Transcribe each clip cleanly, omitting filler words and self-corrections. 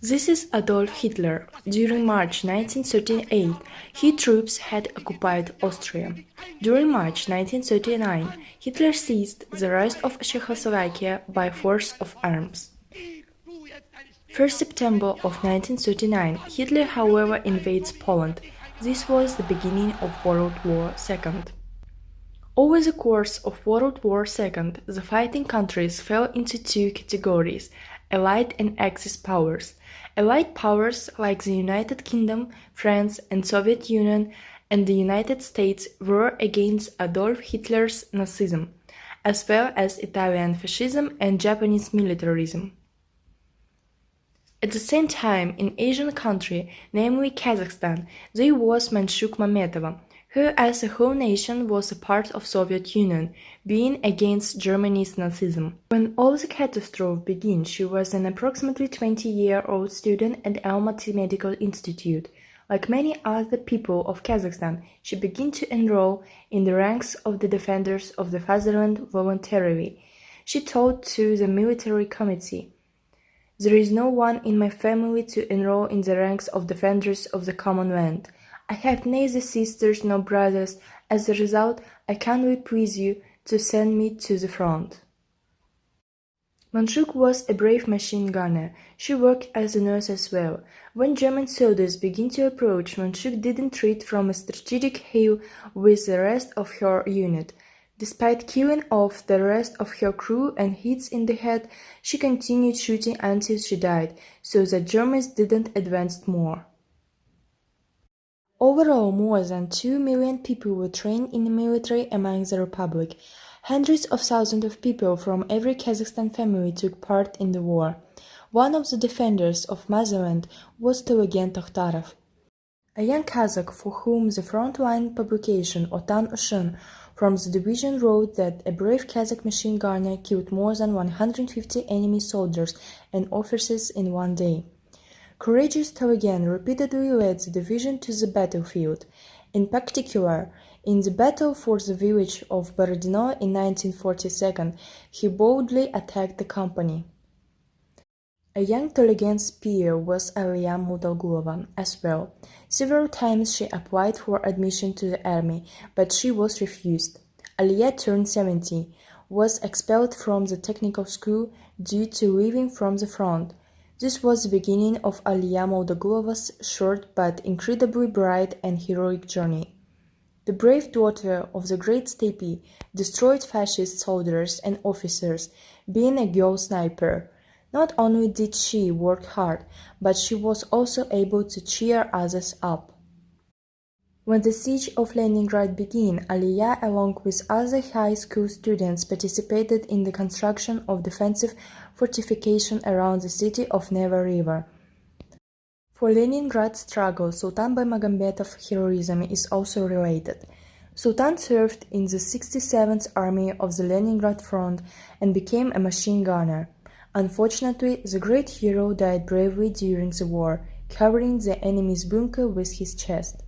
This is Adolf Hitler. During March 1938, his troops had occupied Austria. During March 1939, Hitler seized the rest of Czechoslovakia by force of arms. 1st September of 1939, Hitler, however, invades Poland. This was the beginning of World War II. Over the course of World War II, the fighting countries fell into two categories: Allied and Axis powers. Allied powers like the United Kingdom, France, and Soviet Union, and the United States were against Adolf Hitler's Nazism, as well as Italian fascism and Japanese militarism. At the same time, in Asian country, namely Kazakhstan, there was Manshuk Mametova, who as a whole nation was a part of Soviet Union, being against Germany's Nazism. When all the catastrophe began, she was an approximately 20-year-old student at Almaty Medical Institute. Like many other people of Kazakhstan, she began to enroll in the ranks of the defenders of the fatherland voluntarily. She told to the military committee, "There is no one in my family to enroll in the ranks of defenders of the common land. I have neither sisters nor brothers. As a result, I kindly please you to send me to the front." Manshuk was a brave machine gunner. She worked as a nurse as well. When German soldiers began to approach, Manshuk didn't retreat from a strategic hill with the rest of her unit. Despite killing off the rest of her crew and hits in the head, she continued shooting until she died, so the Germans didn't advance more. Overall, more than 2 million people were trained in the military among the Republic. Hundreds of thousands of people from every Kazakhstan family took part in the war. One of the defenders of motherland was Tolegen Tokhtarov, a young Kazakh for whom the frontline publication Otan Ushin from the division wrote that a brave Kazakh machine gunner killed more than 150 enemy soldiers and officers in one day. Courageous Tolegen repeatedly led the division to the battlefield. In particular, in the battle for the village of Borodino in 1942, he boldly attacked the company. A young Tolegen's peer was Aliya Moldagulova as well. Several times she applied for admission to the army, but she was refused. Aliya turned 70, was expelled from the technical school due to leaving from the front. This was the beginning of Aliya Moldagulova's short but incredibly bright and heroic journey. The brave daughter of the great steppe destroyed fascist soldiers and officers, being a girl sniper. Not only did she work hard, but she was also able to cheer others up. When the siege of Leningrad began, Aliya, along with other high school students, participated in the construction of defensive fortification around the city of Neva River. For Leningrad's struggle, Sultan Baymaganbetov's heroism is also related. Sultan served in the 67th Army of the Leningrad Front and became a machine gunner. Unfortunately, the great hero died bravely during the war, covering the enemy's bunker with his chest.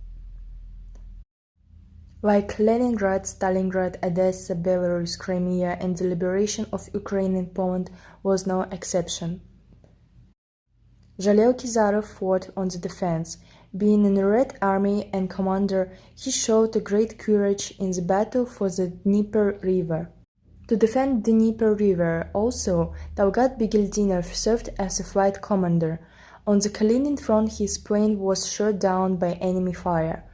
Like Leningrad, Stalingrad, Odessa, Belarus, Crimea, and the liberation of Ukraine and Poland was no exception. Jalil Kizarov fought on the defense. Being in the Red Army and commander, he showed a great courage in the battle for the Dnieper River. To defend the Dnieper River, also, Talgat Bigeldinov served as a flight commander. On the Kalinin front, his plane was shot down by enemy fire.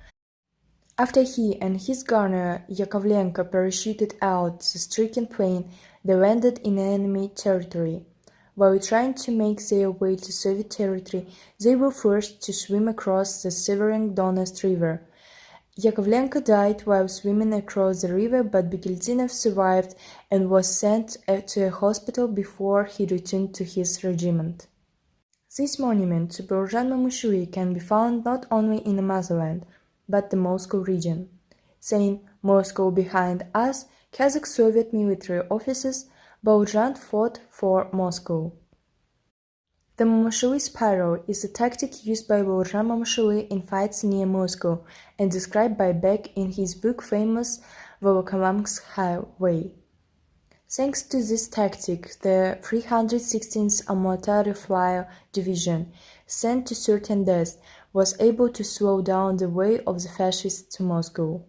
After he and his gunner Yakovlenko parachuted out the stricken plane, they landed in enemy territory. While trying to make their way to Soviet territory, they were forced to swim across the Severn Donetsk River. Yakovlenko died while swimming across the river, but Bigeldinov survived and was sent to a hospital before he returned to his regiment. This monument to Baurzhan Momushuly can be found not only in the motherland, but the Moscow region. Saying "Moscow behind us," Kazakh Soviet military officers, Baurzhan fought for Moscow. The Momushuly spiral is a tactic used by Baurzhan Momushuly in fights near Moscow and described by Beck in his book famous Volokholamsk Highway. Thanks to this tactic, the 316th Artillery Flyer Division, sent to certain death, was able to slow down the way of the fascists to Moscow.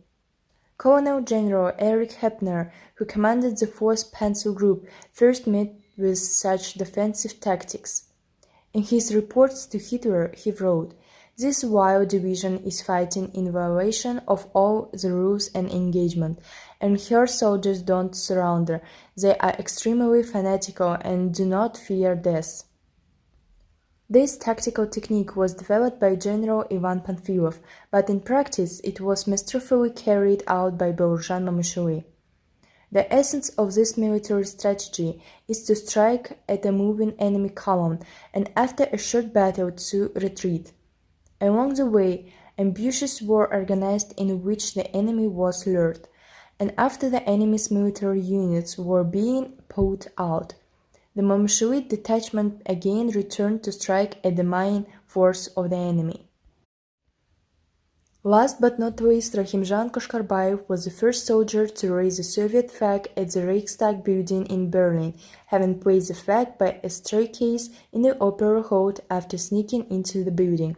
Colonel General Erich Heppner, who commanded the 4th Panzer Group, first met with such defensive tactics. In his reports to Hitler, he wrote, "This wild division is fighting in violation of all the rules and engagement, and her soldiers don't surrender. They are extremely fanatical and do not fear death." This tactical technique was developed by General Ivan Panfilov, but in practice it was masterfully carried out by Baurzhan Momushuly. The essence of this military strategy is to strike at a moving enemy column and after a short battle to retreat. Along the way, ambushes were organized in which the enemy was lured, and after the enemy's military units were being pulled out, the Momushuly detachment again returned to strike at the main force of the enemy. Last but not least, Rakhimzhan Koshkarbayev was the first soldier to raise the Soviet flag at the Reichstag building in Berlin, having placed the flag by a staircase in the Opera Hall after sneaking into the building.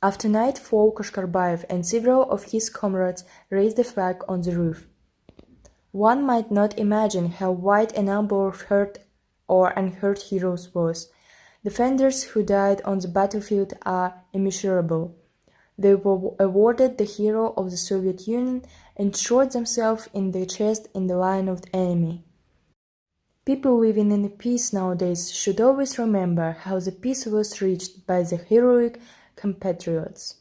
After nightfall, Koshkarbayev and several of his comrades raised the flag on the roof. One might not imagine how wide a number of hurt or unhurt heroes was. Defenders who died on the battlefield are immeasurable. They were awarded the Hero of the Soviet Union and shot themselves in the chest in the line of the enemy. People living in peace nowadays should always remember how the peace was reached by the heroic compatriots.